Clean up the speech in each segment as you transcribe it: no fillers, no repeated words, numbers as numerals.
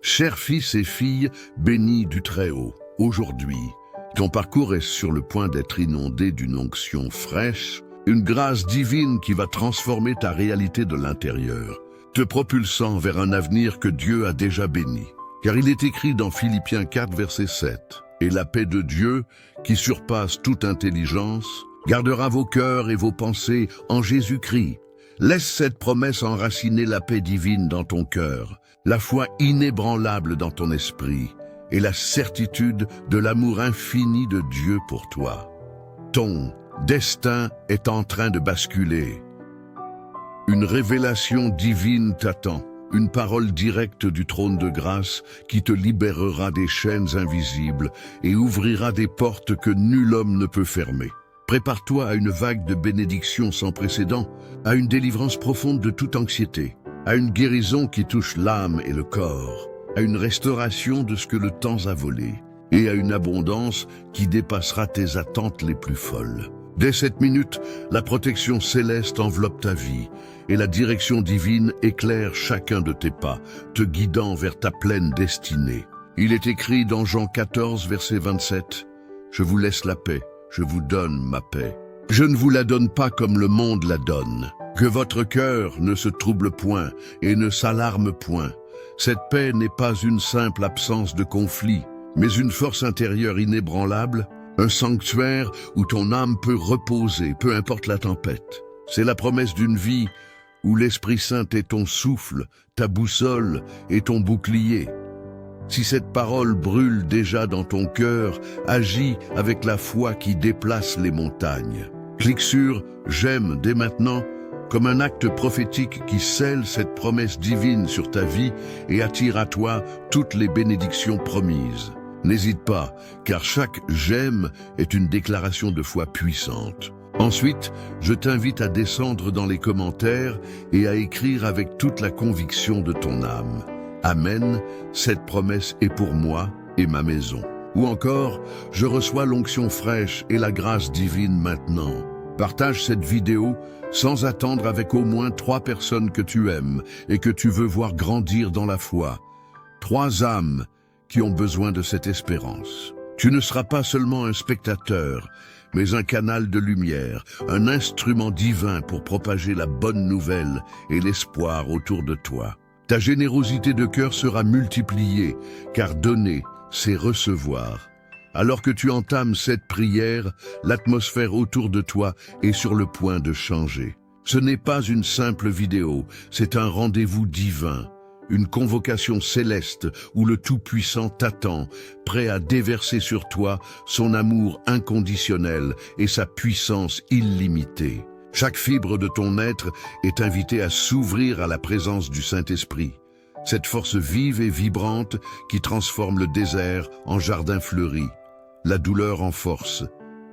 Chers fils et filles bénis du Très-Haut, aujourd'hui, ton parcours est sur le point d'être inondé d'une onction fraîche, une grâce divine qui va transformer ta réalité de l'intérieur, te propulsant vers un avenir que Dieu a déjà béni. Car il est écrit dans Philippiens 4, verset 7, « Et la paix de Dieu, qui surpasse toute intelligence, gardera vos cœurs et vos pensées en Jésus-Christ. » Laisse cette promesse enraciner la paix divine dans ton cœur, la foi inébranlable dans ton esprit et la certitude de l'amour infini de Dieu pour toi. Ton destin est en train de basculer. Une révélation divine t'attend, une parole directe du trône de grâce qui te libérera des chaînes invisibles et ouvrira des portes que nul homme ne peut fermer. Prépare-toi à une vague de bénédictions sans précédent, à une délivrance profonde de toute anxiété, à une guérison qui touche l'âme et le corps, à une restauration de ce que le temps a volé, et à une abondance qui dépassera tes attentes les plus folles. Dès cette minute, la protection céleste enveloppe ta vie, et la direction divine éclaire chacun de tes pas, te guidant vers ta pleine destinée. Il est écrit dans Jean 14, verset 27, « Je vous laisse la paix. Je vous donne ma paix. Je ne vous la donne pas comme le monde la donne. Que votre cœur ne se trouble point et ne s'alarme point. Cette paix n'est pas une simple absence de conflit, mais une force intérieure inébranlable, un sanctuaire où ton âme peut reposer, peu importe la tempête. C'est la promesse d'une vie où l'Esprit Saint est ton souffle, ta boussole et ton bouclier. Si cette parole brûle déjà dans ton cœur, agis avec la foi qui déplace les montagnes. Clique sur « J'aime » dès maintenant, comme un acte prophétique qui scelle cette promesse divine sur ta vie et attire à toi toutes les bénédictions promises. N'hésite pas, car chaque « J'aime » est une déclaration de foi puissante. Ensuite, je t'invite à descendre dans les commentaires et à écrire avec toute la conviction de ton âme. Amen, cette promesse est pour moi et ma maison. Ou encore, je reçois l'onction fraîche et la grâce divine maintenant. Partage cette vidéo sans attendre avec au moins 3 personnes que tu aimes et que tu veux voir grandir dans la foi. 3 âmes qui ont besoin de cette espérance. Tu ne seras pas seulement un spectateur, mais un canal de lumière, un instrument divin pour propager la bonne nouvelle et l'espoir autour de toi. Ta générosité de cœur sera multipliée, car donner, c'est recevoir. Alors que tu entames cette prière, l'atmosphère autour de toi est sur le point de changer. Ce n'est pas une simple vidéo, c'est un rendez-vous divin, une convocation céleste où le Tout-Puissant t'attend, prêt à déverser sur toi son amour inconditionnel et sa puissance illimitée. Chaque fibre de ton être est invitée à s'ouvrir à la présence du Saint-Esprit, cette force vive et vibrante qui transforme le désert en jardin fleuri, la douleur en force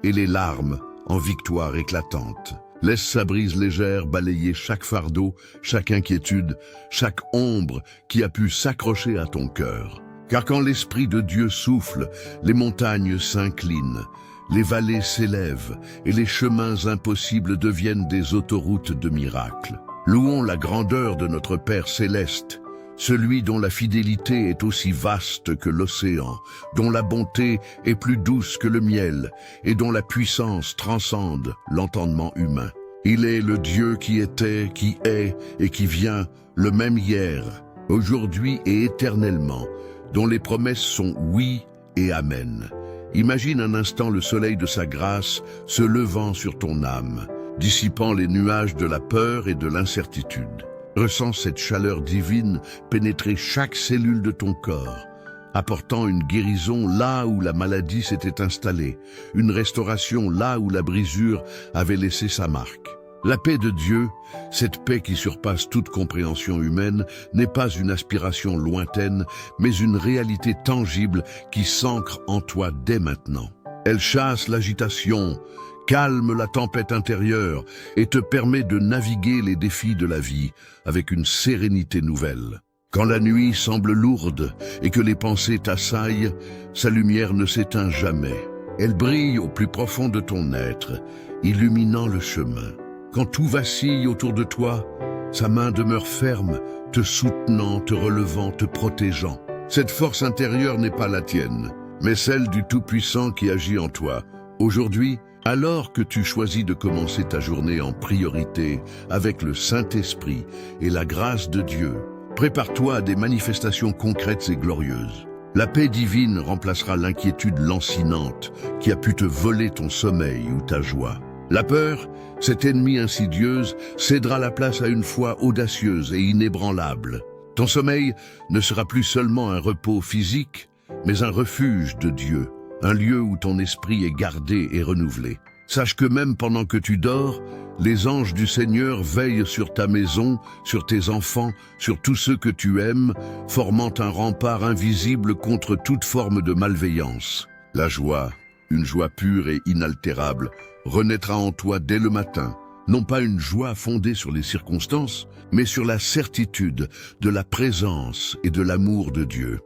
et les larmes en victoire éclatante. Laisse sa brise légère balayer chaque fardeau, chaque inquiétude, chaque ombre qui a pu s'accrocher à ton cœur. Car quand l'Esprit de Dieu souffle, les montagnes s'inclinent, les vallées s'élèvent et les chemins impossibles deviennent des autoroutes de miracles. Louons la grandeur de notre Père céleste, celui dont la fidélité est aussi vaste que l'océan, dont la bonté est plus douce que le miel et dont la puissance transcende l'entendement humain. Il est le Dieu qui était, qui est et qui vient, le même hier, aujourd'hui et éternellement, dont les promesses sont oui et amen. Imagine un instant le soleil de sa grâce se levant sur ton âme, dissipant les nuages de la peur et de l'incertitude. Ressens cette chaleur divine pénétrer chaque cellule de ton corps, apportant une guérison là où la maladie s'était installée, une restauration là où la brisure avait laissé sa marque. La paix de Dieu, cette paix qui surpasse toute compréhension humaine, n'est pas une aspiration lointaine, mais une réalité tangible qui s'ancre en toi dès maintenant. Elle chasse l'agitation, calme la tempête intérieure et te permet de naviguer les défis de la vie avec une sérénité nouvelle. Quand la nuit semble lourde et que les pensées t'assaillent, sa lumière ne s'éteint jamais. Elle brille au plus profond de ton être, illuminant le chemin. Quand tout vacille autour de toi, sa main demeure ferme, te soutenant, te relevant, te protégeant. Cette force intérieure n'est pas la tienne, mais celle du Tout-Puissant qui agit en toi. Aujourd'hui, alors que tu choisis de commencer ta journée en priorité avec le Saint-Esprit et la grâce de Dieu, prépare-toi à des manifestations concrètes et glorieuses. La paix divine remplacera l'inquiétude lancinante qui a pu te voler ton sommeil ou ta joie. La peur, cette ennemie insidieuse, cédera la place à une foi audacieuse et inébranlable. Ton sommeil ne sera plus seulement un repos physique, mais un refuge de Dieu, un lieu où ton esprit est gardé et renouvelé. Sache que même pendant que tu dors, les anges du Seigneur veillent sur ta maison, sur tes enfants, sur tous ceux que tu aimes, formant un rempart invisible contre toute forme de malveillance. La joie, une joie pure et inaltérable, renaîtra en toi dès le matin. Non pas une joie fondée sur les circonstances, mais sur la certitude de la présence et de l'amour de Dieu.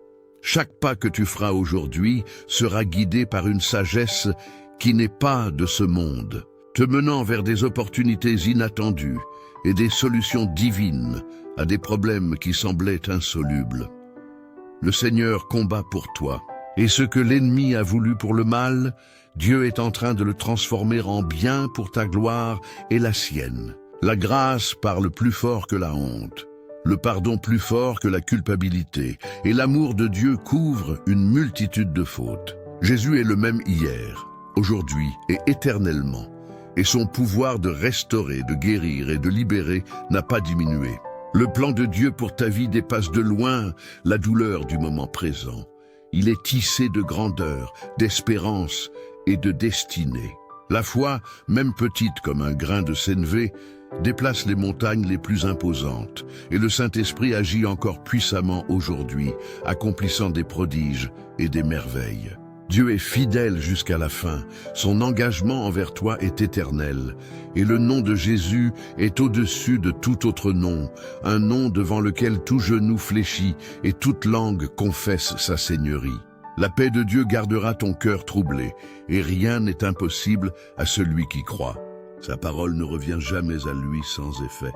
Chaque pas que tu feras aujourd'hui sera guidé par une sagesse qui n'est pas de ce monde, te menant vers des opportunités inattendues et des solutions divines à des problèmes qui semblaient insolubles. Le Seigneur combat pour toi, et ce que l'ennemi a voulu pour le mal, Dieu est en train de le transformer en bien pour ta gloire et la sienne. La grâce parle plus fort que la honte, le pardon plus fort que la culpabilité, et l'amour de Dieu couvre une multitude de fautes. Jésus est le même hier, aujourd'hui et éternellement, et son pouvoir de restaurer, de guérir et de libérer n'a pas diminué. Le plan de Dieu pour ta vie dépasse de loin la douleur du moment présent. Il est tissé de grandeur, d'espérance et de destinée. La foi, même petite comme un grain de sénévé, déplace les montagnes les plus imposantes, et le Saint-Esprit agit encore puissamment aujourd'hui, accomplissant des prodiges et des merveilles. Dieu est fidèle jusqu'à la fin, son engagement envers toi est éternel, et le nom de Jésus est au-dessus de tout autre nom, un nom devant lequel tout genou fléchit et toute langue confesse sa seigneurie. La paix de Dieu gardera ton cœur troublé, et rien n'est impossible à celui qui croit. Sa parole ne revient jamais à lui sans effet.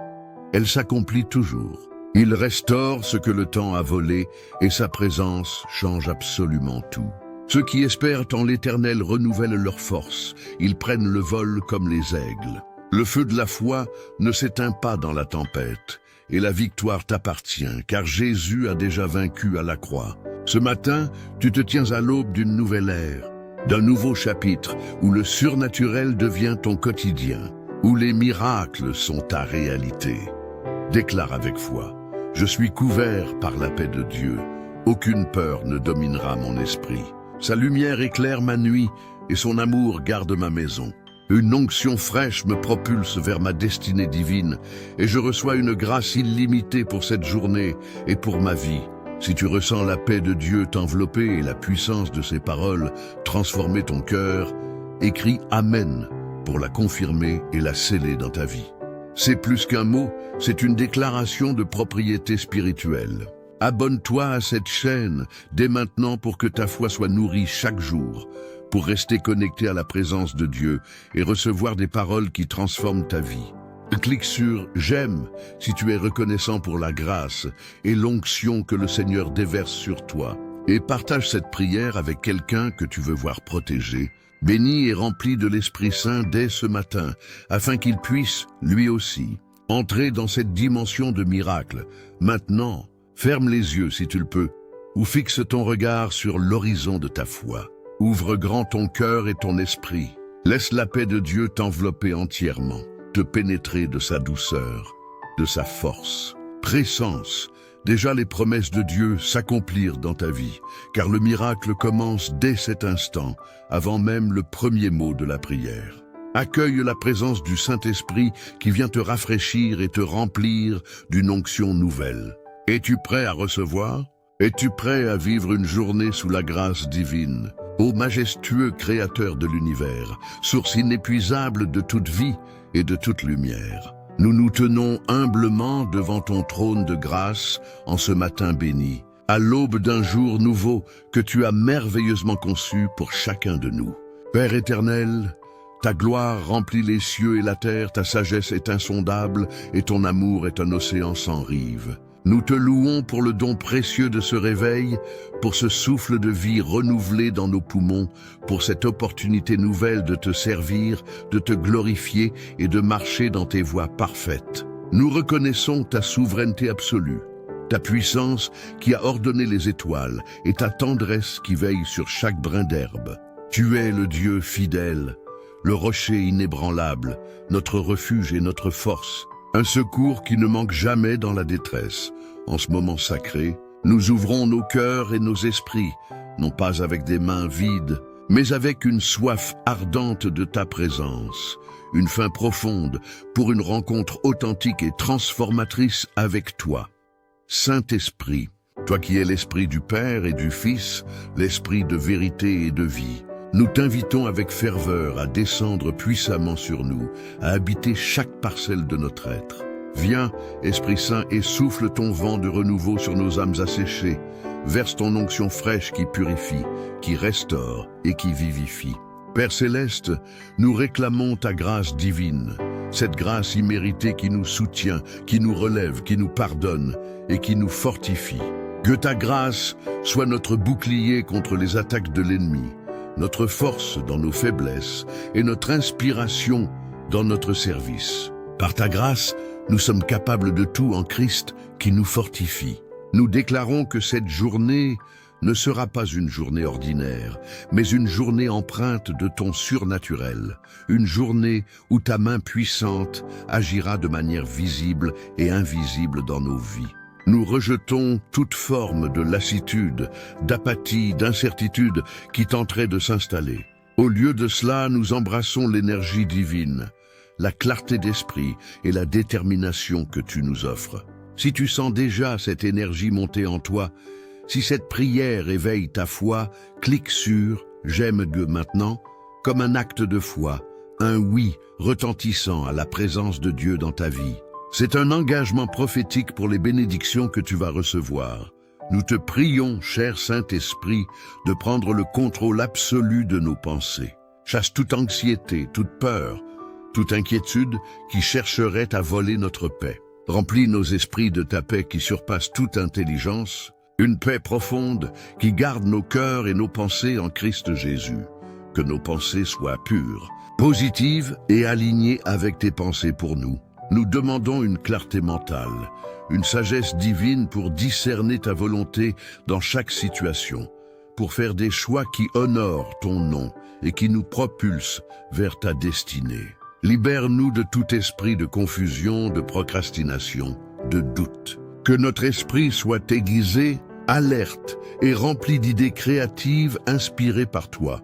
Elle s'accomplit toujours. Il restaure ce que le temps a volé, et sa présence change absolument tout. Ceux qui espèrent en l'Éternel renouvellent leur force. Ils prennent le vol comme les aigles. Le feu de la foi ne s'éteint pas dans la tempête, et la victoire t'appartient, car Jésus a déjà vaincu à la croix. Ce matin, tu te tiens à l'aube d'une nouvelle ère, d'un nouveau chapitre où le surnaturel devient ton quotidien, où les miracles sont ta réalité. Déclare avec foi, « Je suis couvert par la paix de Dieu. Aucune peur ne dominera mon esprit. Sa lumière éclaire ma nuit et son amour garde ma maison. Une onction fraîche me propulse vers ma destinée divine et je reçois une grâce illimitée pour cette journée et pour ma vie. » Si tu ressens la paix de Dieu t'envelopper et la puissance de ses paroles transformer ton cœur, écris « Amen » pour la confirmer et la sceller dans ta vie. C'est plus qu'un mot, c'est une déclaration de propriété spirituelle. Abonne-toi à cette chaîne dès maintenant pour que ta foi soit nourrie chaque jour, pour rester connecté à la présence de Dieu et recevoir des paroles qui transforment ta vie. Clique sur « J'aime » si tu es reconnaissant pour la grâce et l'onction que le Seigneur déverse sur toi. Et partage cette prière avec quelqu'un que tu veux voir protégé, béni et rempli de l'Esprit Saint dès ce matin, afin qu'il puisse, lui aussi, entrer dans cette dimension de miracle. Maintenant, ferme les yeux si tu le peux, ou fixe ton regard sur l'horizon de ta foi. Ouvre grand ton cœur et ton esprit. Laisse la paix de Dieu t'envelopper entièrement, te pénétrer de sa douceur, de sa force. Présence, déjà les promesses de Dieu s'accomplirent dans ta vie, car le miracle commence dès cet instant, avant même le premier mot de la prière. Accueille la présence du Saint-Esprit qui vient te rafraîchir et te remplir d'une onction nouvelle. Es-tu prêt à recevoir? Es-tu prêt à vivre une journée sous la grâce divine? Ô majestueux Créateur de l'univers, source inépuisable de toute vie et de toute lumière, nous nous tenons humblement devant ton trône de grâce en ce matin béni, à l'aube d'un jour nouveau que tu as merveilleusement conçu pour chacun de nous. Père éternel, ta gloire remplit les cieux et la terre, ta sagesse est insondable et ton amour est un océan sans rive. Nous te louons pour le don précieux de ce réveil, pour ce souffle de vie renouvelé dans nos poumons, pour cette opportunité nouvelle de te servir, de te glorifier et de marcher dans tes voies parfaites. Nous reconnaissons ta souveraineté absolue, ta puissance qui a ordonné les étoiles et ta tendresse qui veille sur chaque brin d'herbe. Tu es le Dieu fidèle, le rocher inébranlable, notre refuge et notre force, un secours qui ne manque jamais dans la détresse. En ce moment sacré, nous ouvrons nos cœurs et nos esprits, non pas avec des mains vides, mais avec une soif ardente de ta présence, une faim profonde pour une rencontre authentique et transformatrice avec toi. Saint-Esprit, toi qui es l'Esprit du Père et du Fils, l'Esprit de vérité et de vie, nous t'invitons avec ferveur à descendre puissamment sur nous, à habiter chaque parcelle de notre être. Viens, Esprit Saint, et souffle ton vent de renouveau sur nos âmes asséchées. Verse ton onction fraîche qui purifie, qui restaure et qui vivifie. Père Céleste, nous réclamons ta grâce divine, cette grâce imméritée qui nous soutient, qui nous relève, qui nous pardonne et qui nous fortifie. Que ta grâce soit notre bouclier contre les attaques de l'ennemi, notre force dans nos faiblesses et notre inspiration dans notre service. Par ta grâce, nous sommes capables de tout en Christ qui nous fortifie. Nous déclarons que cette journée ne sera pas une journée ordinaire, mais une journée empreinte de ton surnaturel, une journée où ta main puissante agira de manière visible et invisible dans nos vies. Nous rejetons toute forme de lassitude, d'apathie, d'incertitude qui tenterait de s'installer. Au lieu de cela, nous embrassons l'énergie divine, la clarté d'esprit et la détermination que tu nous offres. Si tu sens déjà cette énergie monter en toi, si cette prière éveille ta foi, clique sur « J'aime Dieu maintenant » comme un acte de foi, un oui retentissant à la présence de Dieu dans ta vie. C'est un engagement prophétique pour les bénédictions que tu vas recevoir. Nous te prions, cher Saint-Esprit, de prendre le contrôle absolu de nos pensées. Chasse toute anxiété, toute peur, toute inquiétude qui chercherait à voler notre paix. Remplis nos esprits de ta paix qui surpasse toute intelligence, une paix profonde qui garde nos cœurs et nos pensées en Christ Jésus. Que nos pensées soient pures, positives et alignées avec tes pensées pour nous. Nous demandons une clarté mentale, une sagesse divine pour discerner ta volonté dans chaque situation, pour faire des choix qui honorent ton nom et qui nous propulsent vers ta destinée. Libère-nous de tout esprit de confusion, de procrastination, de doute. Que notre esprit soit aiguisé, alerte et rempli d'idées créatives inspirées par toi.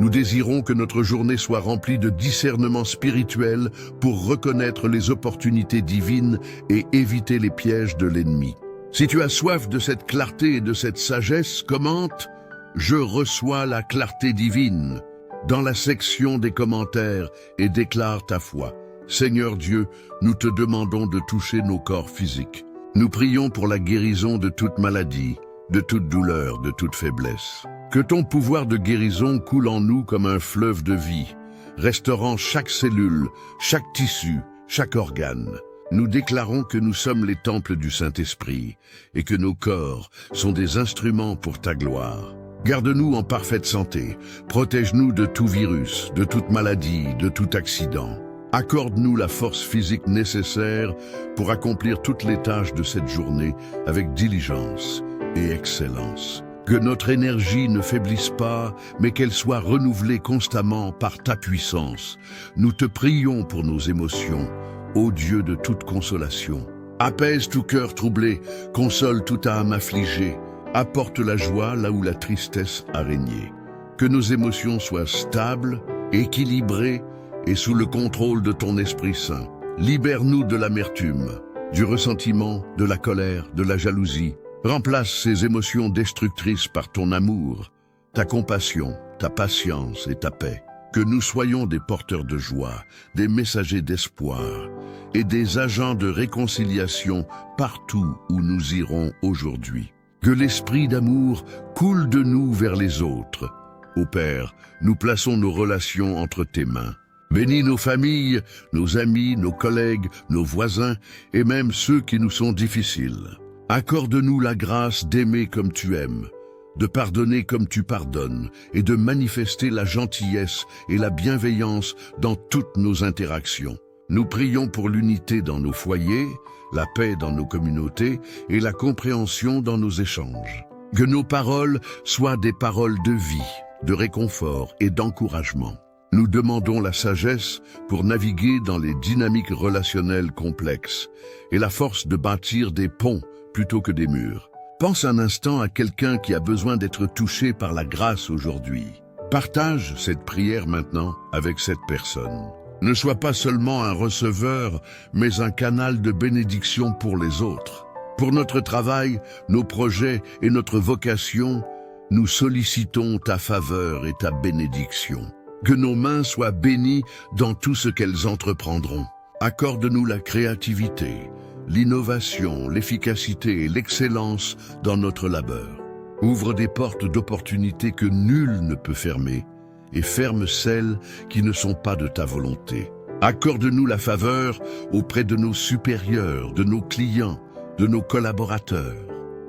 Nous désirons que notre journée soit remplie de discernement spirituel pour reconnaître les opportunités divines et éviter les pièges de l'ennemi. Si tu as soif de cette clarté et de cette sagesse, commente « Je reçois la clarté divine » dans la section des commentaires et déclare ta foi. Seigneur Dieu, nous te demandons de toucher nos corps physiques. Nous prions pour la guérison de toute maladie, de toute douleur, de toute faiblesse. Que ton pouvoir de guérison coule en nous comme un fleuve de vie, restaurant chaque cellule, chaque tissu, chaque organe. Nous déclarons que nous sommes les temples du Saint-Esprit et que nos corps sont des instruments pour ta gloire. Garde-nous en parfaite santé, protège-nous de tout virus, de toute maladie, de tout accident. Accorde-nous la force physique nécessaire pour accomplir toutes les tâches de cette journée avec diligence et excellence. Que notre énergie ne faiblisse pas, mais qu'elle soit renouvelée constamment par ta puissance. Nous te prions pour nos émotions, ô Dieu de toute consolation. Apaise tout cœur troublé, console toute âme affligée, apporte la joie là où la tristesse a régné. Que nos émotions soient stables, équilibrées et sous le contrôle de ton Esprit Saint. Libère-nous de l'amertume, du ressentiment, de la colère, de la jalousie. Remplace ces émotions destructrices par ton amour, ta compassion, ta patience et ta paix. Que nous soyons des porteurs de joie, des messagers d'espoir et des agents de réconciliation partout où nous irons aujourd'hui. Que l'esprit d'amour coule de nous vers les autres. Ô Père, nous plaçons nos relations entre tes mains. Bénis nos familles, nos amis, nos collègues, nos voisins et même ceux qui nous sont difficiles. Accorde-nous la grâce d'aimer comme tu aimes, de pardonner comme tu pardonnes et de manifester la gentillesse et la bienveillance dans toutes nos interactions. Nous prions pour l'unité dans nos foyers, la paix dans nos communautés et la compréhension dans nos échanges. Que nos paroles soient des paroles de vie, de réconfort et d'encouragement. Nous demandons la sagesse pour naviguer dans les dynamiques relationnelles complexes et la force de bâtir des ponts plutôt que des murs. Pense un instant à quelqu'un qui a besoin d'être touché par la grâce aujourd'hui. Partage cette prière maintenant avec cette personne. Ne sois pas seulement un receveur, mais un canal de bénédiction pour les autres. Pour notre travail, nos projets et notre vocation, nous sollicitons ta faveur et ta bénédiction. Que nos mains soient bénies dans tout ce qu'elles entreprendront. Accorde-nous la créativité, l'innovation, l'efficacité et l'excellence dans notre labeur. Ouvre des portes d'opportunités que nul ne peut fermer et ferme celles qui ne sont pas de ta volonté. Accorde-nous la faveur auprès de nos supérieurs, de nos clients, de nos collaborateurs.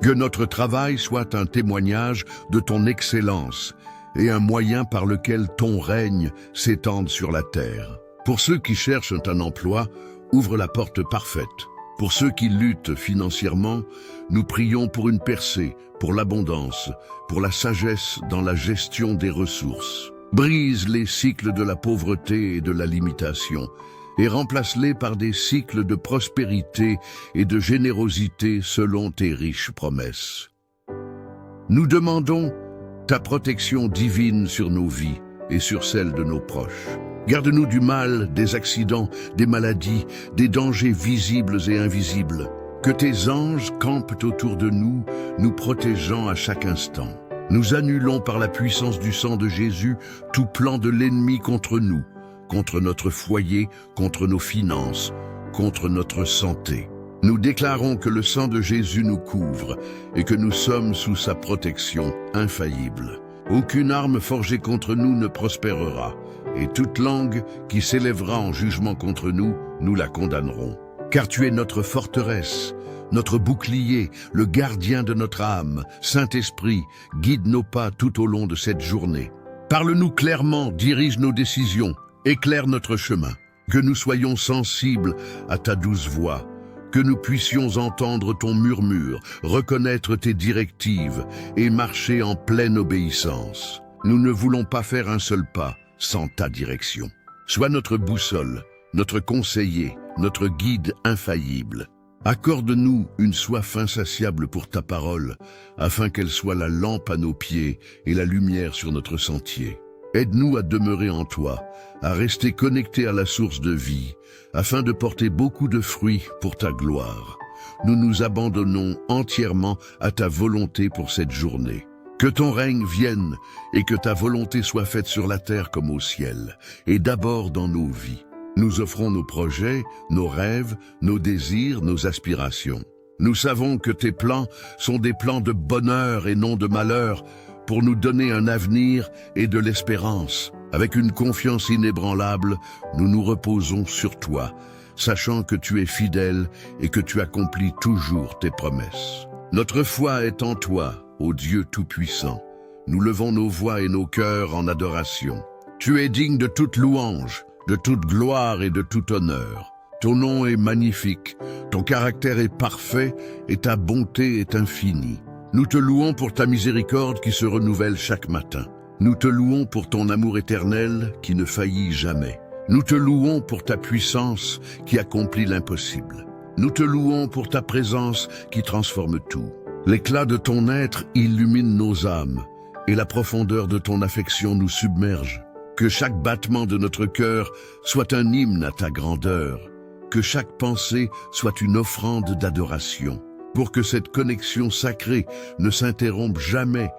Que notre travail soit un témoignage de ton excellence et un moyen par lequel ton règne s'étende sur la terre. Pour ceux qui cherchent un emploi, ouvre la porte parfaite. Pour ceux qui luttent financièrement, nous prions pour une percée, pour l'abondance, pour la sagesse dans la gestion des ressources. Brise les cycles de la pauvreté et de la limitation et remplace-les par des cycles de prospérité et de générosité selon tes riches promesses. Nous demandons ta protection divine sur nos vies et sur celles de nos proches. Garde-nous du mal, des accidents, des maladies, des dangers visibles et invisibles. Que tes anges campent autour de nous, nous protégeant à chaque instant. Nous annulons par la puissance du sang de Jésus tout plan de l'ennemi contre nous, contre notre foyer, contre nos finances, contre notre santé. Nous déclarons que le sang de Jésus nous couvre et que nous sommes sous sa protection infaillible. Aucune arme forgée contre nous ne prospérera, et toute langue qui s'élèvera en jugement contre nous, nous la condamnerons. Car tu es notre forteresse, notre bouclier, le gardien de notre âme. Saint-Esprit, guide nos pas tout au long de cette journée. Parle-nous clairement, dirige nos décisions, éclaire notre chemin. Que nous soyons sensibles à ta douce voix, que nous puissions entendre ton murmure, reconnaître tes directives et marcher en pleine obéissance. Nous ne voulons pas faire un seul pas sans ta direction. Sois notre boussole, notre conseiller, notre guide infaillible. Accorde-nous une soif insatiable pour ta parole, afin qu'elle soit la lampe à nos pieds et la lumière sur notre sentier. Aide-nous à demeurer en toi, à rester connectés à la source de vie, afin de porter beaucoup de fruits pour ta gloire. Nous nous abandonnons entièrement à ta volonté pour cette journée. Que ton règne vienne et que ta volonté soit faite sur la terre comme au ciel, et d'abord dans nos vies. Nous offrons nos projets, nos rêves, nos désirs, nos aspirations. Nous savons que tes plans sont des plans de bonheur et non de malheur, pour nous donner un avenir et de l'espérance. Avec une confiance inébranlable, nous nous reposons sur toi, sachant que tu es fidèle et que tu accomplis toujours tes promesses. Notre foi est en toi, ô Dieu Tout-Puissant. Nous levons nos voix et nos cœurs en adoration. Tu es digne de toute louange, de toute gloire et de tout honneur. Ton nom est magnifique, ton caractère est parfait et ta bonté est infinie. Nous te louons pour ta miséricorde qui se renouvelle chaque matin. Nous te louons pour ton amour éternel qui ne faillit jamais. Nous te louons pour ta puissance qui accomplit l'impossible. Nous te louons pour ta présence qui transforme tout. L'éclat de ton être illumine nos âmes et la profondeur de ton affection nous submerge. Que chaque battement de notre cœur soit un hymne à ta grandeur. Que chaque pensée soit une offrande d'adoration. Pour que cette connexion sacrée ne s'interrompe jamais,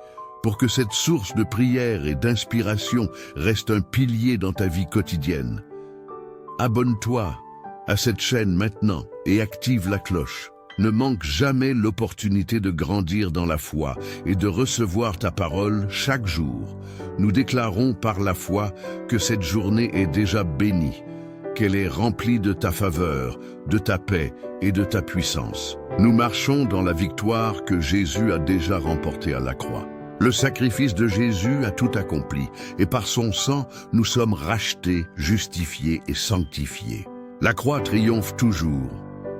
pour que cette source de prière et d'inspiration reste un pilier dans ta vie quotidienne. Abonne-toi à cette chaîne maintenant et active la cloche. Ne manque jamais l'opportunité de grandir dans la foi et de recevoir ta parole chaque jour. Nous déclarons par la foi que cette journée est déjà bénie, qu'elle est remplie de ta faveur, de ta paix et de ta puissance. Nous marchons dans la victoire que Jésus a déjà remportée à la croix. Le sacrifice de Jésus a tout accompli, et par son sang, nous sommes rachetés, justifiés et sanctifiés. La croix triomphe toujours,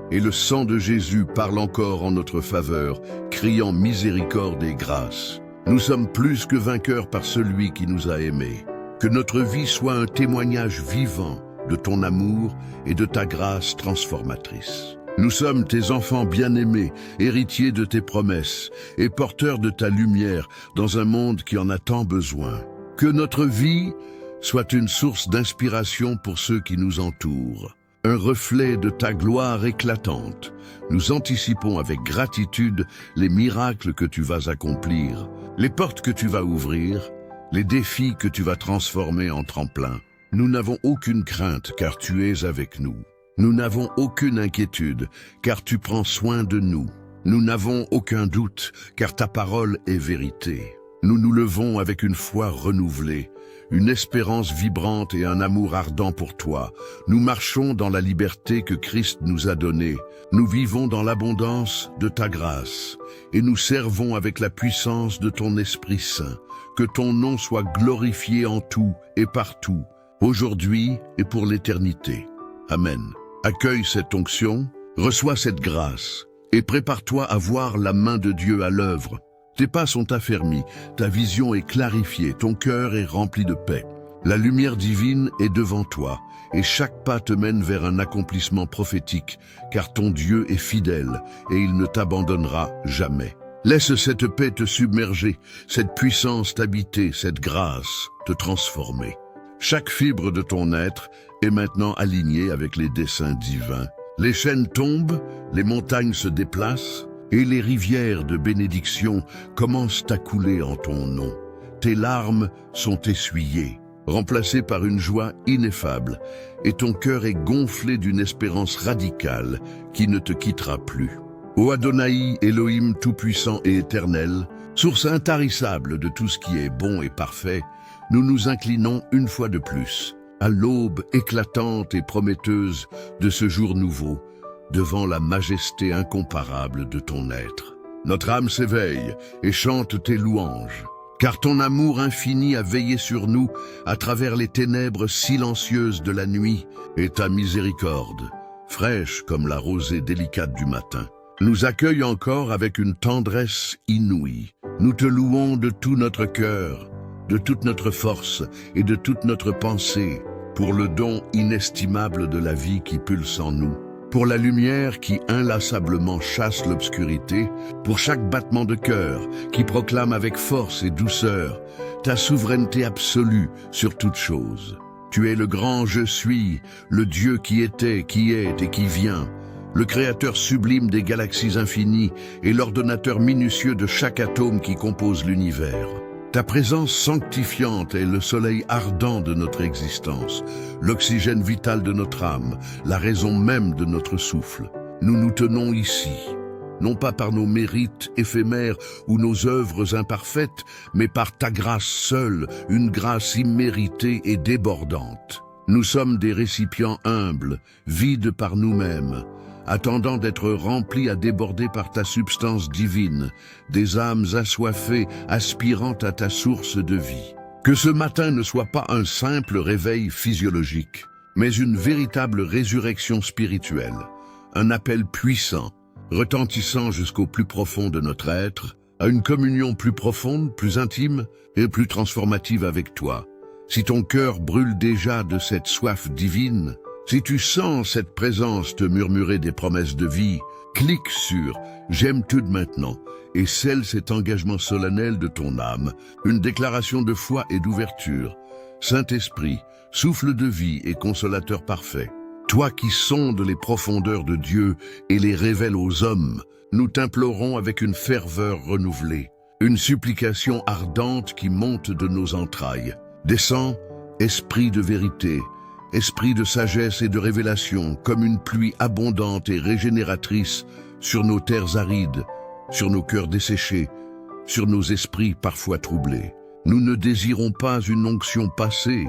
et le sang de Jésus parle encore en notre faveur, criant miséricorde et grâce. Nous sommes plus que vainqueurs par celui qui nous a aimés. Que notre vie soit un témoignage vivant de ton amour et de ta grâce transformatrice. Nous sommes tes enfants bien-aimés, héritiers de tes promesses et porteurs de ta lumière dans un monde qui en a tant besoin. Que notre vie soit une source d'inspiration pour ceux qui nous entourent, un reflet de ta gloire éclatante. Nous anticipons avec gratitude les miracles que tu vas accomplir, les portes que tu vas ouvrir, les défis que tu vas transformer en tremplin. Nous n'avons aucune crainte car tu es avec nous. Nous n'avons aucune inquiétude, car tu prends soin de nous. Nous n'avons aucun doute, car ta parole est vérité. Nous nous levons avec une foi renouvelée, une espérance vibrante et un amour ardent pour toi. Nous marchons dans la liberté que Christ nous a donnée. Nous vivons dans l'abondance de ta grâce, et nous servons avec la puissance de ton Esprit Saint. Que ton nom soit glorifié en tout et partout, aujourd'hui et pour l'éternité. Amen. Accueille cette onction, reçois cette grâce et prépare-toi à voir la main de Dieu à l'œuvre. Tes pas sont affermis, ta vision est clarifiée, ton cœur est rempli de paix. La lumière divine est devant toi et chaque pas te mène vers un accomplissement prophétique, car ton Dieu est fidèle et il ne t'abandonnera jamais. Laisse cette paix te submerger, cette puissance t'habiter, cette grâce te transformer. Chaque fibre de ton être est maintenant alignée avec les desseins divins. Les chaînes tombent, les montagnes se déplacent, et les rivières de bénédiction commencent à couler en ton nom. Tes larmes sont essuyées, remplacées par une joie ineffable, et ton cœur est gonflé d'une espérance radicale qui ne te quittera plus. Ô Adonai, Elohim tout-puissant et éternel, source intarissable de tout ce qui est bon et parfait, nous nous inclinons une fois de plus, à l'aube éclatante et prometteuse de ce jour nouveau, devant la majesté incomparable de ton être. Notre âme s'éveille et chante tes louanges, car ton amour infini a veillé sur nous à travers les ténèbres silencieuses de la nuit, et ta miséricorde, fraîche comme la rosée délicate du matin, nous accueille encore avec une tendresse inouïe. Nous te louons de tout notre cœur, de toute notre force et de toute notre pensée, pour le don inestimable de la vie qui pulse en nous, pour la lumière qui inlassablement chasse l'obscurité, pour chaque battement de cœur qui proclame avec force et douceur ta souveraineté absolue sur toute chose. Tu es le grand je suis, le Dieu qui était, qui est et qui vient, le créateur sublime des galaxies infinies et l'ordonnateur minutieux de chaque atome qui compose l'univers. Ta présence sanctifiante est le soleil ardent de notre existence, l'oxygène vital de notre âme, la raison même de notre souffle. Nous nous tenons ici, non pas par nos mérites éphémères ou nos œuvres imparfaites, mais par ta grâce seule, une grâce imméritée et débordante. Nous sommes des récipients humbles, vides par nous-mêmes, attendant d'être remplis à déborder par ta substance divine, des âmes assoiffées, aspirant à ta source de vie. Que ce matin ne soit pas un simple réveil physiologique, mais une véritable résurrection spirituelle, un appel puissant, retentissant jusqu'au plus profond de notre être, à une communion plus profonde, plus intime et plus transformative avec toi. Si ton cœur brûle déjà de cette soif divine, si tu sens cette présence te murmurer des promesses de vie, clique sur « J'aime tout de maintenant » et scelle cet engagement solennel de ton âme, une déclaration de foi et d'ouverture. Saint-Esprit, souffle de vie et consolateur parfait, toi qui sondes les profondeurs de Dieu et les révèles aux hommes, nous t'implorons avec une ferveur renouvelée, une supplication ardente qui monte de nos entrailles. Descends, Esprit de vérité, Esprit de sagesse et de révélation, comme une pluie abondante et régénératrice sur nos terres arides, sur nos cœurs desséchés, sur nos esprits parfois troublés. Nous ne désirons pas une onction passée,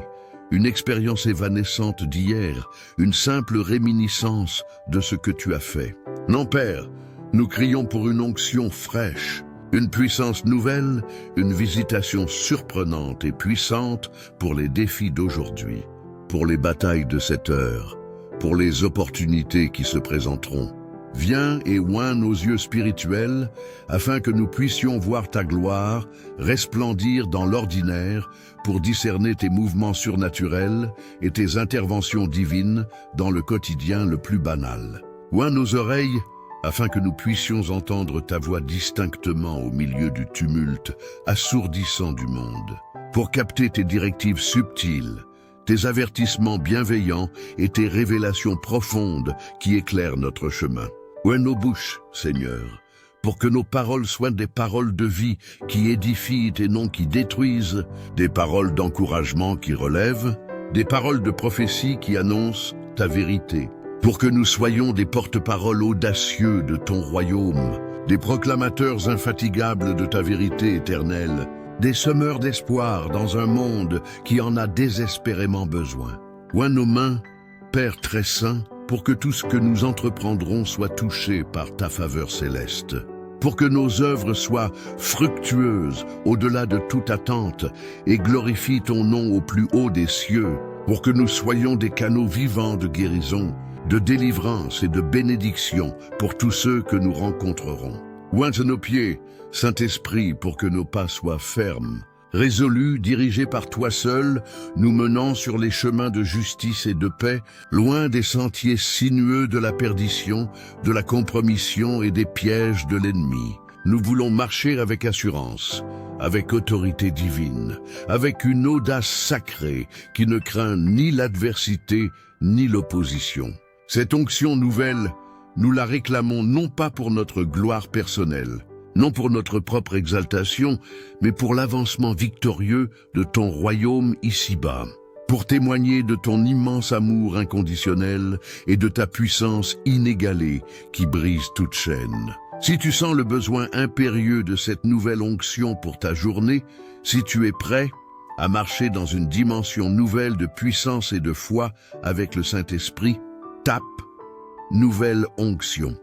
une expérience évanescente d'hier, une simple réminiscence de ce que tu as fait. Non, Père, nous crions pour une onction fraîche, une puissance nouvelle, une visitation surprenante et puissante pour les défis d'aujourd'hui, pour les batailles de cette heure, pour les opportunités qui se présenteront. Viens et oins nos yeux spirituels, afin que nous puissions voir ta gloire resplendir dans l'ordinaire pour discerner tes mouvements surnaturels et tes interventions divines dans le quotidien le plus banal. Oins nos oreilles, afin que nous puissions entendre ta voix distinctement au milieu du tumulte assourdissant du monde, pour capter tes directives subtiles, tes avertissements bienveillants et tes révélations profondes qui éclairent notre chemin. Ouvre nos bouches, Seigneur, pour que nos paroles soient des paroles de vie qui édifient et non qui détruisent, des paroles d'encouragement qui relèvent, des paroles de prophétie qui annoncent ta vérité, pour que nous soyons des porte-paroles audacieux de ton royaume, des proclamateurs infatigables de ta vérité éternelle, des semeurs d'espoir dans un monde qui en a désespérément besoin. Oins nos mains, Père très saint, pour que tout ce que nous entreprendrons soit touché par ta faveur céleste, pour que nos œuvres soient fructueuses au-delà de toute attente et glorifient ton nom au plus haut des cieux, pour que nous soyons des canaux vivants de guérison, de délivrance et de bénédiction pour tous ceux que nous rencontrerons. Oins nos pieds, Saint-Esprit, pour que nos pas soient fermes, résolus, dirigés par toi seul, nous menant sur les chemins de justice et de paix, loin des sentiers sinueux de la perdition, de la compromission et des pièges de l'ennemi. Nous voulons marcher avec assurance, avec autorité divine, avec une audace sacrée qui ne craint ni l'adversité ni l'opposition. Cette onction nouvelle, nous la réclamons non pas pour notre gloire personnelle, non pour notre propre exaltation, mais pour l'avancement victorieux de ton royaume ici-bas, pour témoigner de ton immense amour inconditionnel et de ta puissance inégalée qui brise toute chaîne. Si tu sens le besoin impérieux de cette nouvelle onction pour ta journée, si tu es prêt à marcher dans une dimension nouvelle de puissance et de foi avec le Saint-Esprit, tape « Nouvelle onction »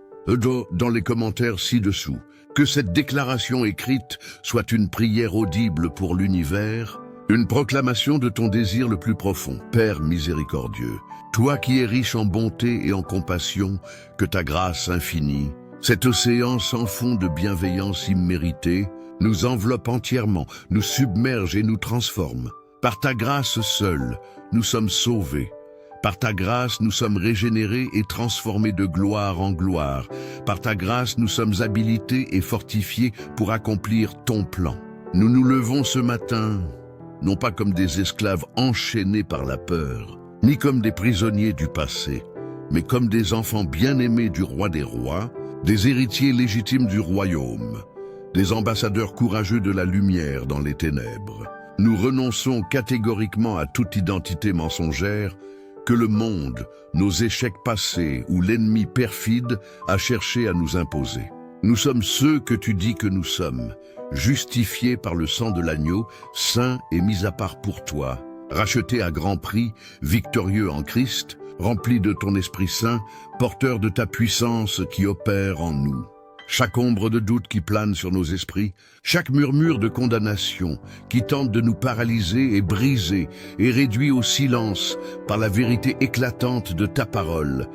dans les commentaires ci-dessous. Que cette déclaration écrite soit une prière audible pour l'univers, une proclamation de ton désir le plus profond. Père miséricordieux, toi qui es riche en bonté et en compassion, que ta grâce infinie, cet océan sans fond de bienveillance imméritée, nous enveloppe entièrement, nous submerge et nous transforme. Par ta grâce seule, nous sommes sauvés. Par ta grâce, nous sommes régénérés et transformés de gloire en gloire. Par ta grâce, nous sommes habilités et fortifiés pour accomplir ton plan. Nous nous levons ce matin, non pas comme des esclaves enchaînés par la peur, ni comme des prisonniers du passé, mais comme des enfants bien-aimés du roi des rois, des héritiers légitimes du royaume, des ambassadeurs courageux de la lumière dans les ténèbres. Nous renonçons catégoriquement à toute identité mensongère que le monde, nos échecs passés ou l'ennemi perfide a cherché à nous imposer. Nous sommes ceux que tu dis que nous sommes, justifiés par le sang de l'agneau, saints et mis à part pour toi, rachetés à grand prix, victorieux en Christ, remplis de ton Esprit Saint, porteurs de ta puissance qui opère en nous. Chaque ombre de doute qui plane sur nos esprits, chaque murmure de condamnation qui tente de nous paralyser et briser et réduit au silence par la vérité éclatante de ta parole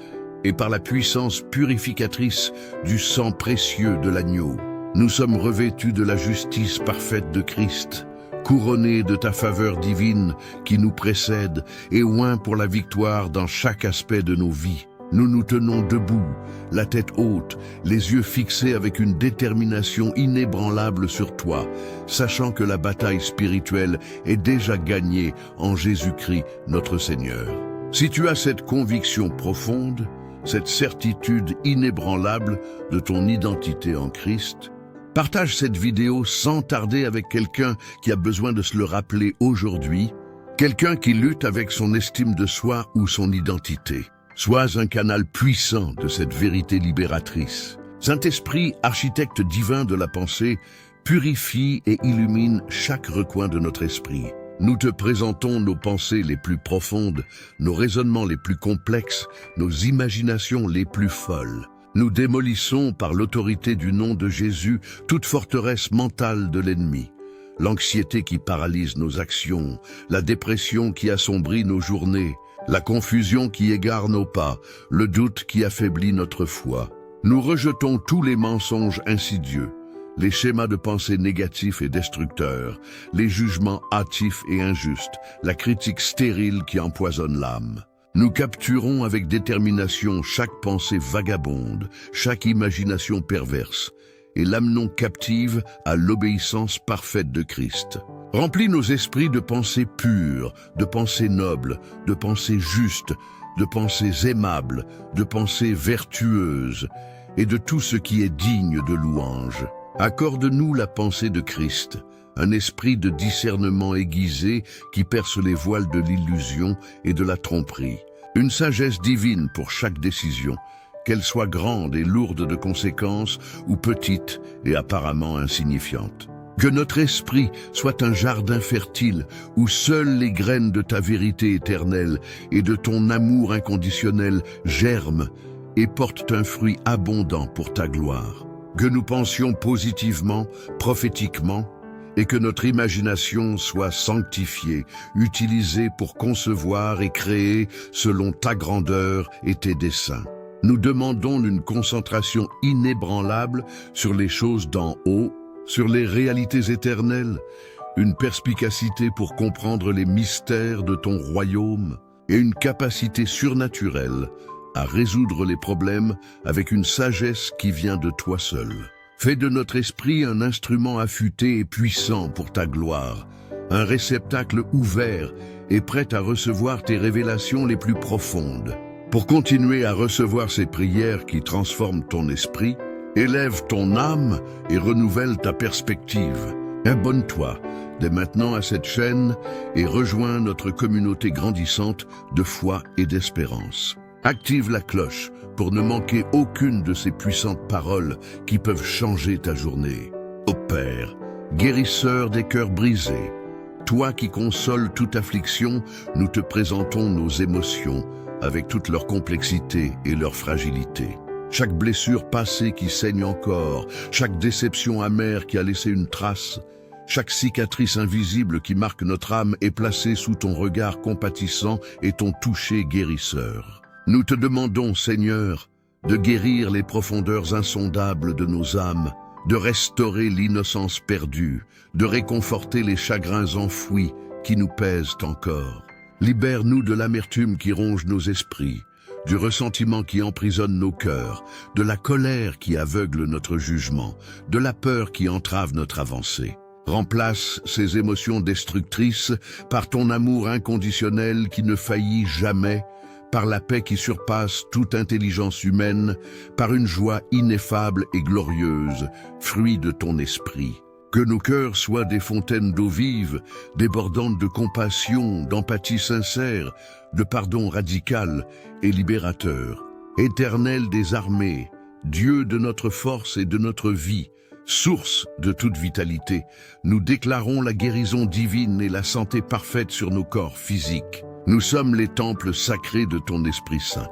et par la puissance purificatrice du sang précieux de l'agneau. Nous sommes revêtus de la justice parfaite de Christ, couronnés de ta faveur divine qui nous précède et oints pour la victoire dans chaque aspect de nos vies. Nous nous tenons debout, la tête haute, les yeux fixés avec une détermination inébranlable sur toi, sachant que la bataille spirituelle est déjà gagnée en Jésus-Christ, notre Seigneur. Si tu as cette conviction profonde, cette certitude inébranlable de ton identité en Christ, partage cette vidéo sans tarder avec quelqu'un qui a besoin de se le rappeler aujourd'hui, quelqu'un qui lutte avec son estime de soi ou son identité. Sois un canal puissant de cette vérité libératrice. Saint-Esprit, architecte divin de la pensée, purifie et illumine chaque recoin de notre esprit. Nous te présentons nos pensées les plus profondes, nos raisonnements les plus complexes, nos imaginations les plus folles. Nous démolissons par l'autorité du nom de Jésus toute forteresse mentale de l'ennemi. L'anxiété qui paralyse nos actions, la dépression qui assombrit nos journées, la confusion qui égare nos pas, le doute qui affaiblit notre foi. Nous rejetons tous les mensonges insidieux, les schémas de pensée négatifs et destructeurs, les jugements hâtifs et injustes, la critique stérile qui empoisonne l'âme. Nous capturons avec détermination chaque pensée vagabonde, chaque imagination perverse, et l'amenons captive à l'obéissance parfaite de Christ. Remplis nos esprits de pensées pures, de pensées nobles, de pensées justes, de pensées aimables, de pensées vertueuses, et de tout ce qui est digne de louange. Accorde-nous la pensée de Christ, un esprit de discernement aiguisé qui perce les voiles de l'illusion et de la tromperie. Une sagesse divine pour chaque décision, qu'elle soit grande et lourde de conséquences ou petite et apparemment insignifiante. Que notre esprit soit un jardin fertile où seules les graines de ta vérité éternelle et de ton amour inconditionnel germent et portent un fruit abondant pour ta gloire. Que nous pensions positivement, prophétiquement, et que notre imagination soit sanctifiée, utilisée pour concevoir et créer selon ta grandeur et tes desseins. Nous demandons une concentration inébranlable sur les choses d'en haut, sur les réalités éternelles, une perspicacité pour comprendre les mystères de ton royaume et une capacité surnaturelle à résoudre les problèmes avec une sagesse qui vient de toi seul. Fais de notre esprit un instrument affûté et puissant pour ta gloire, un réceptacle ouvert et prêt à recevoir tes révélations les plus profondes. Pour continuer à recevoir ces prières qui transforment ton esprit, élève ton âme et renouvelle ta perspective. Abonne-toi dès maintenant à cette chaîne et rejoins notre communauté grandissante de foi et d'espérance. Active la cloche pour ne manquer aucune de ces puissantes paroles qui peuvent changer ta journée. Ô Père, guérisseur des cœurs brisés, toi qui consoles toute affliction, nous te présentons nos émotions avec toute leur complexité et leur fragilité. Chaque blessure passée qui saigne encore, chaque déception amère qui a laissé une trace, chaque cicatrice invisible qui marque notre âme est placée sous ton regard compatissant et ton toucher guérisseur. Nous te demandons, Seigneur, de guérir les profondeurs insondables de nos âmes, de restaurer l'innocence perdue, de réconforter les chagrins enfouis qui nous pèsent encore. Libère-nous de l'amertume qui ronge nos esprits, du ressentiment qui emprisonne nos cœurs, de la colère qui aveugle notre jugement, de la peur qui entrave notre avancée. Remplace ces émotions destructrices par ton amour inconditionnel qui ne faillit jamais, par la paix qui surpasse toute intelligence humaine, par une joie ineffable et glorieuse, fruit de ton esprit. Que nos cœurs soient des fontaines d'eau vive, débordantes de compassion, d'empathie sincère, de pardon radical et libérateur. Éternel des armées, Dieu de notre force et de notre vie, source de toute vitalité, nous déclarons la guérison divine et la santé parfaite sur nos corps physiques. Nous sommes les temples sacrés de ton Esprit Saint,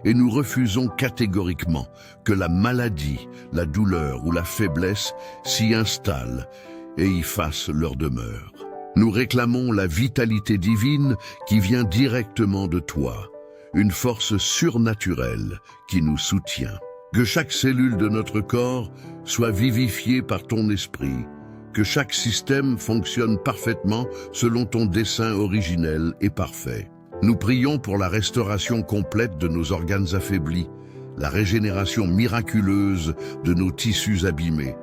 et nous refusons catégoriquement que la maladie, la douleur ou la faiblesse s'y installent et y fassent leur demeure. Nous réclamons la vitalité divine qui vient directement de toi, une force surnaturelle qui nous soutient. Que chaque cellule de notre corps soit vivifiée par ton esprit, que chaque système fonctionne parfaitement selon ton dessein originel et parfait. Nous prions pour la restauration complète de nos organes affaiblis, la régénération miraculeuse de nos tissus abîmés,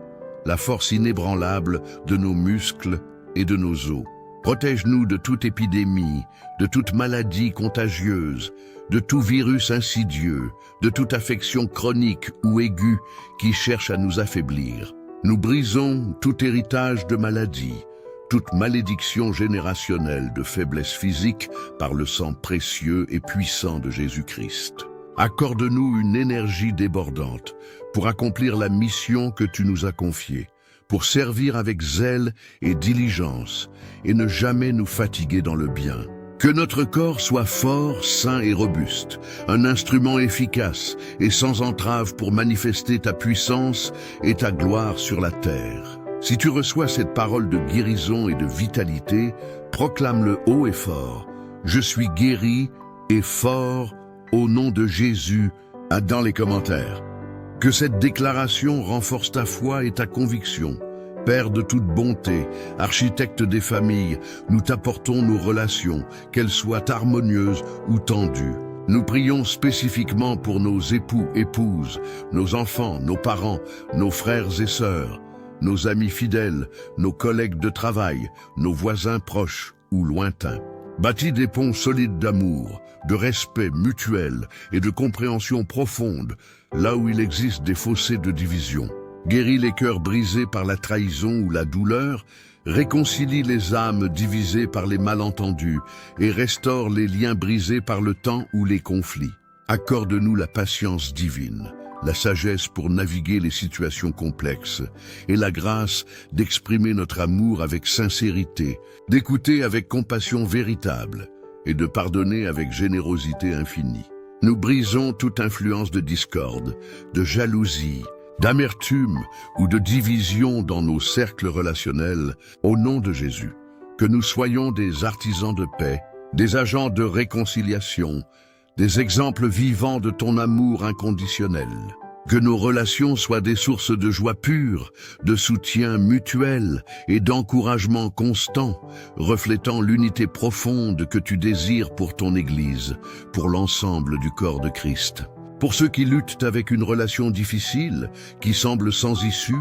la force inébranlable de nos muscles et de nos os. Protège-nous de toute épidémie, de toute maladie contagieuse, de tout virus insidieux, de toute affection chronique ou aiguë qui cherche à nous affaiblir. Nous brisons tout héritage de maladie, toute malédiction générationnelle de faiblesse physique par le sang précieux et puissant de Jésus-Christ. Accorde-nous une énergie débordante pour accomplir la mission que tu nous as confiée, pour servir avec zèle et diligence, et ne jamais nous fatiguer dans le bien. Que notre corps soit fort, sain et robuste, un instrument efficace et sans entrave pour manifester ta puissance et ta gloire sur la terre. Si tu reçois cette parole de guérison et de vitalité, proclame-le haut et fort. Je suis guéri et fort au nom de Jésus, dans les commentaires. Que cette déclaration renforce ta foi et ta conviction. Père de toute bonté, architecte des familles, nous t'apportons nos relations, qu'elles soient harmonieuses ou tendues. Nous prions spécifiquement pour nos époux, épouses, nos enfants, nos parents, nos frères et sœurs, nos amis fidèles, nos collègues de travail, nos voisins proches ou lointains. Bâtis des ponts solides d'amour, de respect mutuel et de compréhension profonde, là où il existe des fossés de division. Guéris les cœurs brisés par la trahison ou la douleur, réconcilie les âmes divisées par les malentendus et restaure les liens brisés par le temps ou les conflits. Accorde-nous la patience divine, la sagesse pour naviguer les situations complexes et la grâce d'exprimer notre amour avec sincérité, d'écouter avec compassion véritable et de pardonner avec générosité infinie. Nous brisons toute influence de discorde, de jalousie, d'amertume ou de division dans nos cercles relationnels au nom de Jésus. Que nous soyons des artisans de paix, des agents de réconciliation, des exemples vivants de ton amour inconditionnel. Que nos relations soient des sources de joie pure, de soutien mutuel et d'encouragement constant, reflétant l'unité profonde que tu désires pour ton Église, pour l'ensemble du corps de Christ. Pour ceux qui luttent avec une relation difficile, qui semble sans issue,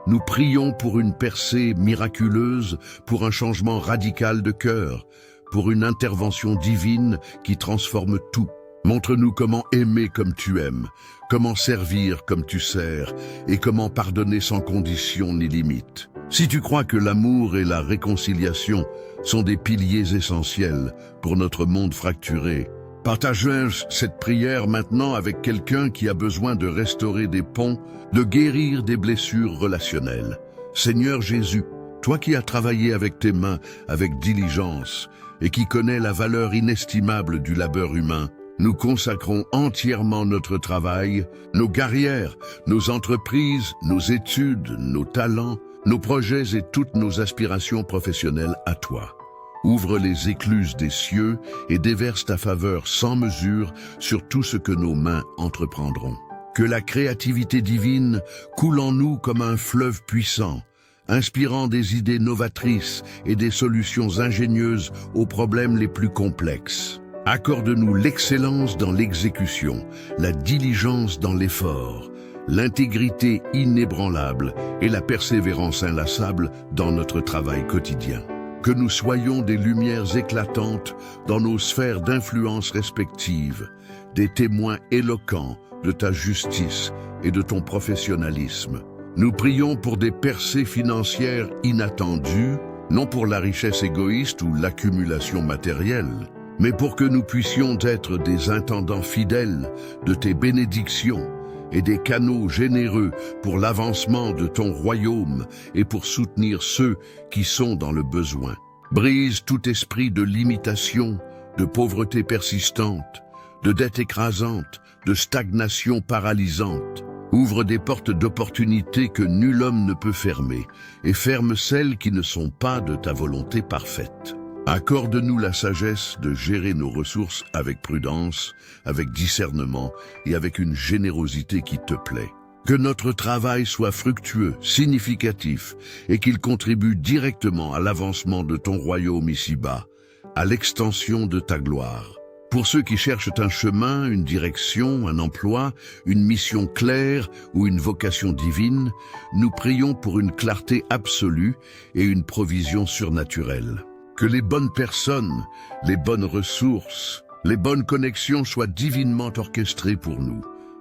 nous prions pour une percée miraculeuse, pour un changement radical de cœur, pour une intervention divine qui transforme tout. Montre-nous comment aimer comme tu aimes, comment servir comme tu sers, et comment pardonner sans condition ni limite. Si tu crois que l'amour et la réconciliation sont des piliers essentiels pour notre monde fracturé, partage cette prière maintenant avec quelqu'un qui a besoin de restaurer des ponts, de guérir des blessures relationnelles. Seigneur Jésus, toi qui as travaillé avec tes mains, avec diligence, et qui connais la valeur inestimable du labeur humain, nous consacrons entièrement notre travail, nos carrières, nos entreprises, nos études, nos talents, nos projets et toutes nos aspirations professionnelles à toi. Ouvre les écluses des cieux et déverse ta faveur sans mesure sur tout ce que nos mains entreprendront. Que la créativité divine coule en nous comme un fleuve puissant, inspirant des idées novatrices et des solutions ingénieuses aux problèmes les plus complexes. Accorde-nous l'excellence dans l'exécution, la diligence dans l'effort, l'intégrité inébranlable et la persévérance inlassable dans notre travail quotidien. Que nous soyons des lumières éclatantes dans nos sphères d'influence respectives, des témoins éloquents de ta justice et de ton professionnalisme. Nous prions pour des percées financières inattendues, non pour la richesse égoïste ou l'accumulation matérielle, mais pour que nous puissions être des intendants fidèles de tes bénédictions et des canaux généreux pour l'avancement de ton royaume et pour soutenir ceux qui sont dans le besoin. Brise tout esprit de limitation, de pauvreté persistante, de dette écrasante, de stagnation paralysante. Ouvre des portes d'opportunités que nul homme ne peut fermer et ferme celles qui ne sont pas de ta volonté parfaite. Accorde-nous la sagesse de gérer nos ressources avec prudence, avec discernement et avec une générosité qui te plaît. Que notre travail soit fructueux, significatif et qu'il contribue directement à l'avancement de ton royaume ici-bas, à l'extension de ta gloire. Pour ceux qui cherchent un chemin, une direction, un emploi, une mission claire ou une vocation divine, nous prions pour une clarté absolue et une provision surnaturelle. Que les bonnes personnes, les bonnes ressources, les bonnes connexions soient divinement orchestrées pour nous,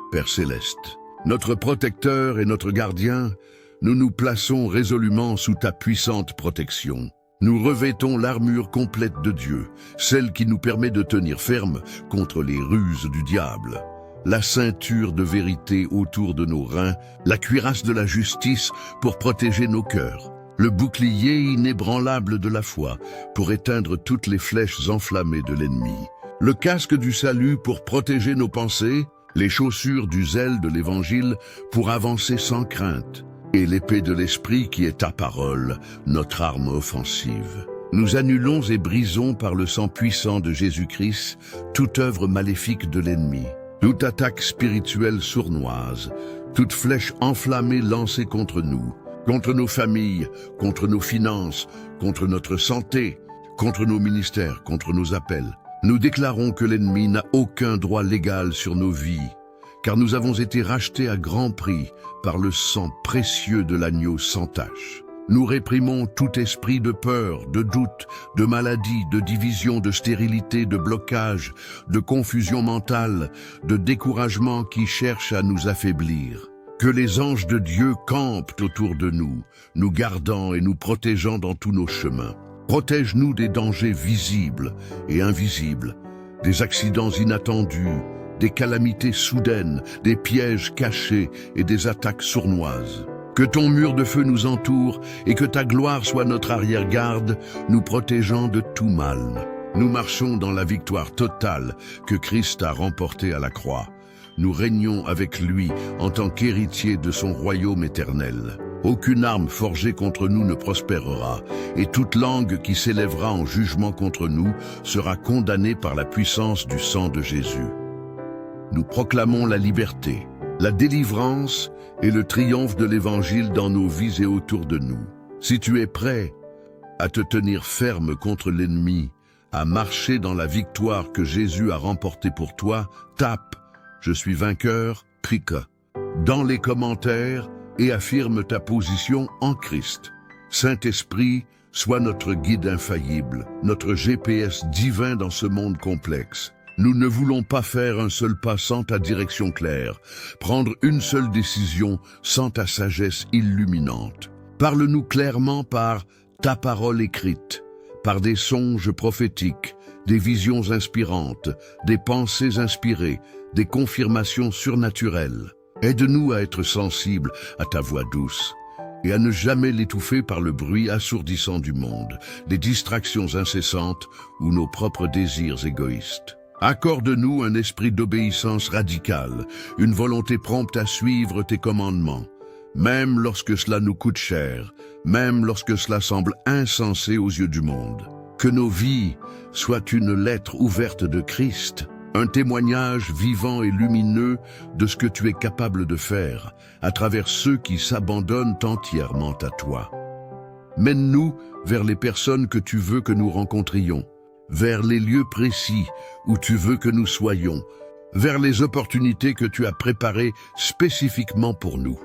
Père Céleste. Notre protecteur et notre gardien, nous nous plaçons résolument sous ta puissante protection. Nous revêtons l'armure complète de Dieu, celle qui nous permet de tenir ferme contre les ruses du diable. la ceinture de vérité autour de nos reins, la cuirasse de la justice pour protéger nos cœurs, le bouclier inébranlable de la foi pour éteindre toutes les flèches enflammées de l'ennemi, le casque du salut pour protéger nos pensées, les chaussures du zèle de l'Évangile pour avancer sans crainte, et l'épée de l'Esprit qui est ta parole, notre arme offensive. Nous annulons et brisons par le sang puissant de Jésus-Christ toute œuvre maléfique de l'ennemi, toute attaque spirituelle sournoise, toute flèche enflammée lancée contre nous, contre nos familles, contre nos finances, contre notre santé, contre nos ministères, contre nos appels. Nous déclarons que l'ennemi n'a aucun droit légal sur nos vies, car nous avons été rachetés à grand prix par le sang précieux de l'agneau sans tache. Nous réprimons tout esprit de peur, de doute, de maladie, de division, de stérilité, de blocage, de confusion mentale, de découragement qui cherche à nous affaiblir. Que les anges de Dieu campent autour de nous, nous gardant et nous protégeant dans tous nos chemins. Protège-nous des dangers visibles et invisibles, des accidents inattendus, des calamités soudaines, des pièges cachés et des attaques sournoises. Que ton mur de feu nous entoure et que ta gloire soit notre arrière-garde, nous protégeant de tout mal. Nous marchons dans la victoire totale que Christ a remportée à la croix. Nous régnons avec lui en tant qu'héritiers de son royaume éternel. Aucune arme forgée contre nous ne prospérera, et toute langue qui s'élèvera en jugement contre nous sera condamnée par la puissance du sang de Jésus. Nous proclamons la liberté, la délivrance et le triomphe de l'Évangile dans nos vies et autour de nous. Si tu es prêt à te tenir ferme contre l'ennemi, à marcher dans la victoire que Jésus a remportée pour toi, tape « Je suis vainqueur », clique dans les commentaires et affirme ta position en Christ. Saint-Esprit, sois notre guide infaillible, notre GPS divin dans ce monde complexe. Nous ne voulons pas faire un seul pas sans ta direction claire, prendre une seule décision sans ta sagesse illuminante. Parle-nous clairement par ta parole écrite, par des songes prophétiques, des visions inspirantes, des pensées inspirées, des confirmations surnaturelles. Aide-nous à être sensibles à ta voix douce et à ne jamais l'étouffer par le bruit assourdissant du monde, les distractions incessantes ou nos propres désirs égoïstes. Accorde-nous un esprit d'obéissance radicale, une volonté prompte à suivre tes commandements, même lorsque cela nous coûte cher, même lorsque cela semble insensé aux yeux du monde. Que nos vies soient une lettre ouverte de Christ, un témoignage vivant et lumineux de ce que tu es capable de faire à travers ceux qui s'abandonnent entièrement à toi. Mène-nous vers les personnes que tu veux que nous rencontrions, vers les lieux précis où tu veux que nous soyons, vers les opportunités que tu as préparées spécifiquement pour nous.